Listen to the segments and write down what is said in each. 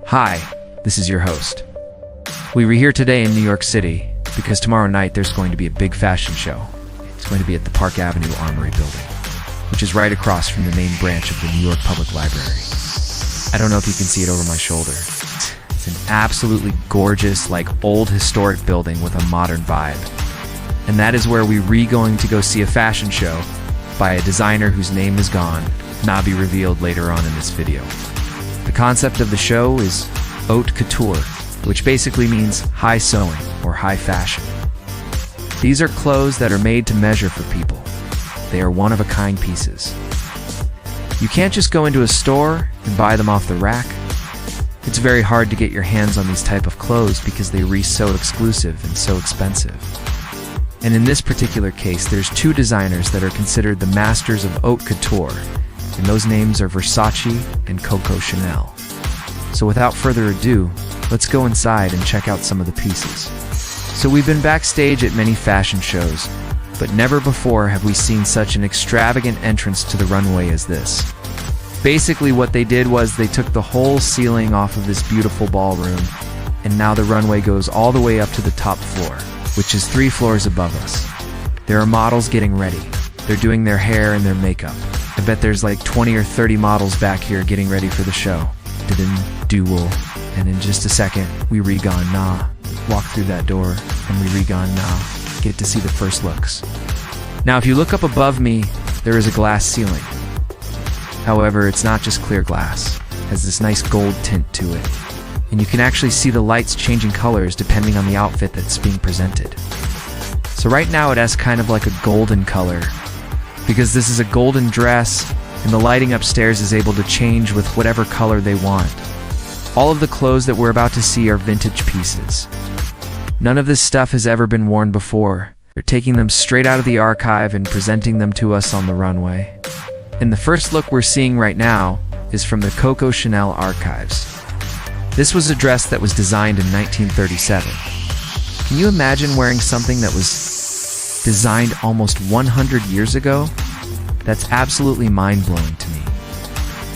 Hi, this is your host. We were here today in New York City because tomorrow night there's going to be a big fashion show. It's going to be at the Park Avenue Armory building, which is right across from the main branch of the New York Public Library. I don't know if you can see it over my shoulder. It's an absolutely gorgeous, old historic building with a modern vibe. And that is where we're going to go see a fashion show by a designer whose name is gone, not be revealed later on in this video. The concept of the show is haute couture, which basically means high sewing or high fashion. These are clothes that are made to measure for people. They are one-of-a-kind pieces. You can't just go into a store and buy them off the rack. It's very hard to get your hands on these type of clothes because they are so exclusive and so expensive. And in this particular case, there's two designers that are considered the masters of haute couture, and those names are Versace and Coco Chanel. So without further ado, let's go inside and check out some of the pieces. So we've been backstage at many fashion shows, but never before have we seen such an extravagant entrance to the runway as this. Basically what they did was they took the whole ceiling off of this beautiful ballroom, and now the runway goes all the way up to the top floor, which is 3 floors above us. There are models getting ready. They're doing their hair and their makeup. I bet there's 20 or 30 models back here getting ready for the show. Duel. And in just a second, we re-gone nah. Walk through that door, and we re-gone nah. Get to see the first looks. Now, if you look up above me, there is a glass ceiling. However, it's not just clear glass. It has this nice gold tint to it. And you can actually see the lights changing colors depending on the outfit that's being presented. So right now it has kind of like a golden color, because this is a golden dress, and the lighting upstairs is able to change with whatever color they want. All of the clothes that we're about to see are vintage pieces. None of this stuff has ever been worn before. They're taking them straight out of the archive and presenting them to us on the runway. And the first look we're seeing right now is from the Coco Chanel archives. This was a dress that was designed in 1937. Can you imagine wearing something that was designed almost 100 years ago? That's absolutely mind-blowing to me.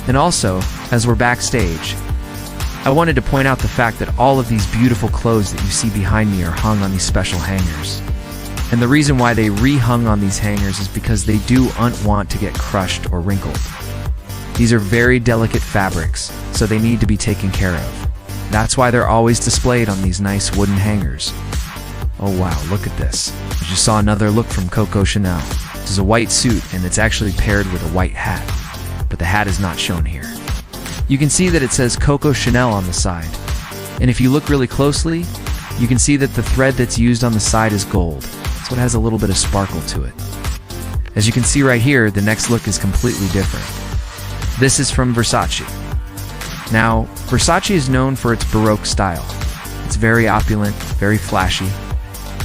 And also, as we're backstage, I wanted to point out the fact that all of these beautiful clothes that you see behind me are hung on these special hangers. And the reason why they re-hung on these hangers is because they don't want to get crushed or wrinkled. These are very delicate fabrics, so they need to be taken care of. That's why they're always displayed on these nice wooden hangers. Oh wow, look at this. I just saw another look from Coco Chanel. This is a white suit, and it's actually paired with a white hat. But the hat is not shown here. You can see that it says Coco Chanel on the side. And if you look really closely, you can see that the thread that's used on the side is gold, so it has a little bit of sparkle to it. As you can see right here, the next look is completely different. This is from Versace. Now, Versace is known for its Baroque style. It's very opulent, very flashy.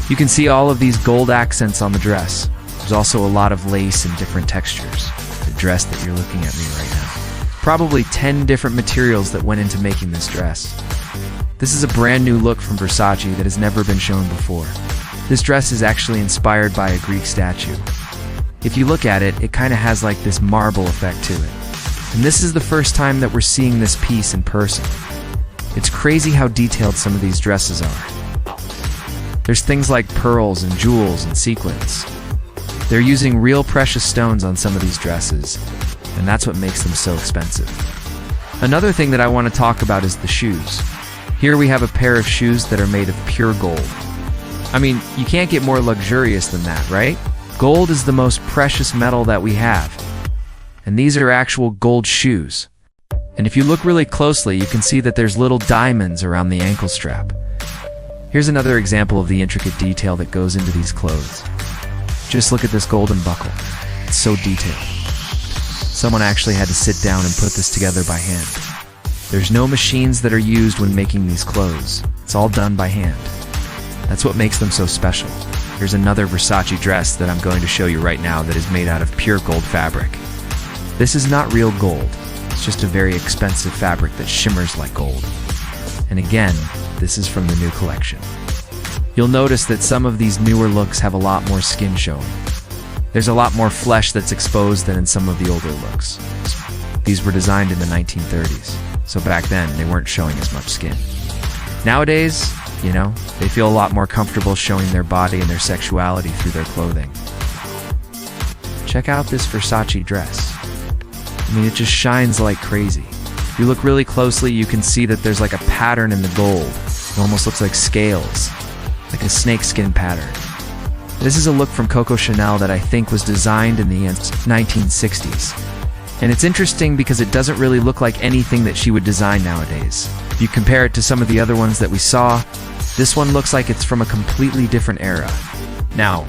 You can see all of these gold accents on the dress. There's also a lot of lace and different textures. The dress that you're looking at me right now. Probably 10 different materials that went into making this dress. This is a brand new look from Versace that has never been shown before. This dress is actually inspired by a Greek statue. If you look at it, it kind of has this marble effect to it. And this is the first time that we're seeing this piece in person. It's crazy how detailed some of these dresses are. There's things like pearls and jewels and sequins. They're using real precious stones on some of these dresses, and that's what makes them so expensive. Another thing that I want to talk about is the shoes. Here we have a pair of shoes that are made of pure gold. I mean, you can't get more luxurious than that, right? Gold is the most precious metal that we have. And these are actual gold shoes. And if you look really closely, you can see that there's little diamonds around the ankle strap. Here's another example of the intricate detail that goes into these clothes. Just look at this golden buckle. It's so detailed. Someone actually had to sit down and put this together by hand. There's no machines that are used when making these clothes. It's all done by hand. That's what makes them so special. Here's another Versace dress that I'm going to show you right now that is made out of pure gold fabric. This is not real gold. It's just a very expensive fabric that shimmers like gold. And again, this is from the new collection. You'll notice that some of these newer looks have a lot more skin showing. There's a lot more flesh that's exposed than in some of the older looks. These were designed in the 1930s, so back then they weren't showing as much skin. Nowadays, they feel a lot more comfortable showing their body and their sexuality through their clothing. Check out this Versace dress. It just shines like crazy. If you look really closely, you can see that there's like a pattern in the gold. It almost looks like scales, like a snakeskin pattern. This is a look from Coco Chanel that I think was designed in the 1960s. And it's interesting because it doesn't really look like anything that she would design nowadays. If you compare it to some of the other ones that we saw, this one looks like it's from a completely different era. Now,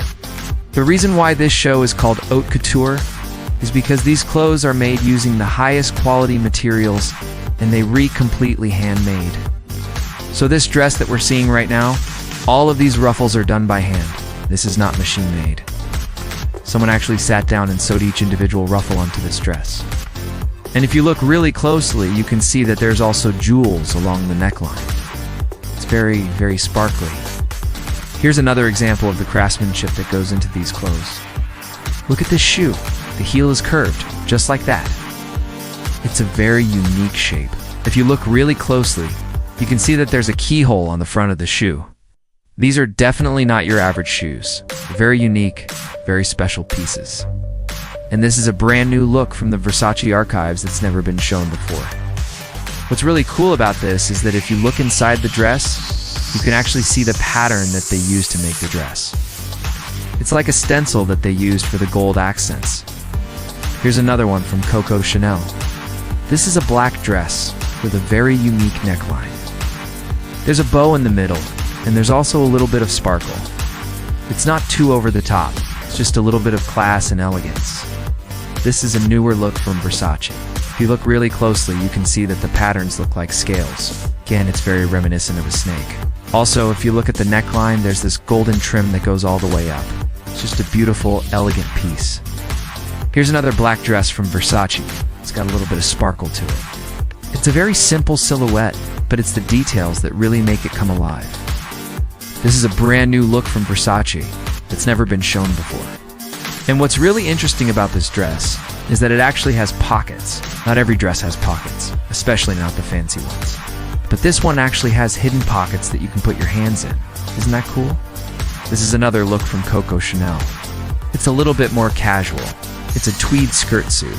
the reason why this show is called haute couture is because these clothes are made using the highest quality materials and they completely handmade. So this dress that we're seeing right now, all of these ruffles are done by hand. This is not machine made. Someone actually sat down and sewed each individual ruffle onto this dress. And if you look really closely, you can see that there's also jewels along the neckline. It's very, very sparkly. Here's another example of the craftsmanship that goes into these clothes. Look at this shoe. The heel is curved, just like that. It's a very unique shape. If you look really closely, you can see that there's a keyhole on the front of the shoe. These are definitely not your average shoes. Very unique, very special pieces. And this is a brand new look from the Versace archives that's never been shown before. What's really cool about this is that if you look inside the dress, you can actually see the pattern that they used to make the dress. It's like a stencil that they used for the gold accents. Here's another one from Coco Chanel. This is a black dress with a very unique neckline. There's a bow in the middle, and there's also a little bit of sparkle. It's not too over the top, it's just a little bit of class and elegance. This is a newer look from Versace. If you look really closely, you can see that the patterns look like scales. Again, it's very reminiscent of a snake. Also, if you look at the neckline, there's this golden trim that goes all the way up. It's just a beautiful, elegant piece. Here's another black dress from Versace. It's got a little bit of sparkle to it. It's a very simple silhouette, but it's the details that really make it come alive. This is a brand new look from Versace that's never been shown before. And what's really interesting about this dress is that it actually has pockets. Not every dress has pockets, especially not the fancy ones. But this one actually has hidden pockets that you can put your hands in. Isn't that cool? This is another look from Coco Chanel. It's a little bit more casual. It's a tweed skirt suit.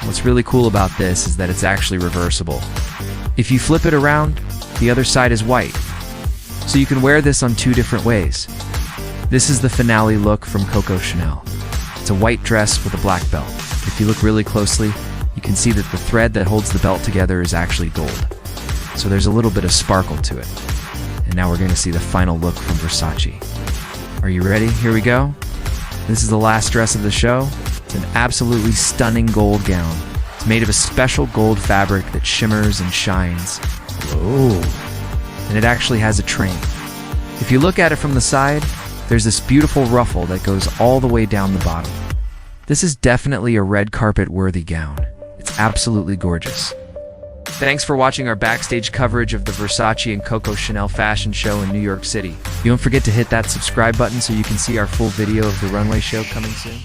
What's really cool about this is that it's actually reversible. If you flip it around, the other side is white. So you can wear this on two different ways. This is the finale look from Coco Chanel. It's a white dress with a black belt. If you look really closely, you can see that the thread that holds the belt together is actually gold. So there's a little bit of sparkle to it. And now we're going to see the final look from Versace. Are you ready? Here we go. This is the last dress of the show. It's an absolutely stunning gold gown. It's made of a special gold fabric that shimmers and shines. Whoa. And it actually has a train. If you look at it from the side, there's this beautiful ruffle that goes all the way down the bottom. This is definitely a red carpet worthy gown. It's absolutely gorgeous. Thanks for watching our backstage coverage of the Versace and Coco Chanel fashion show in New York City. Don't forget to hit that subscribe button so you can see our full video of the runway show coming soon.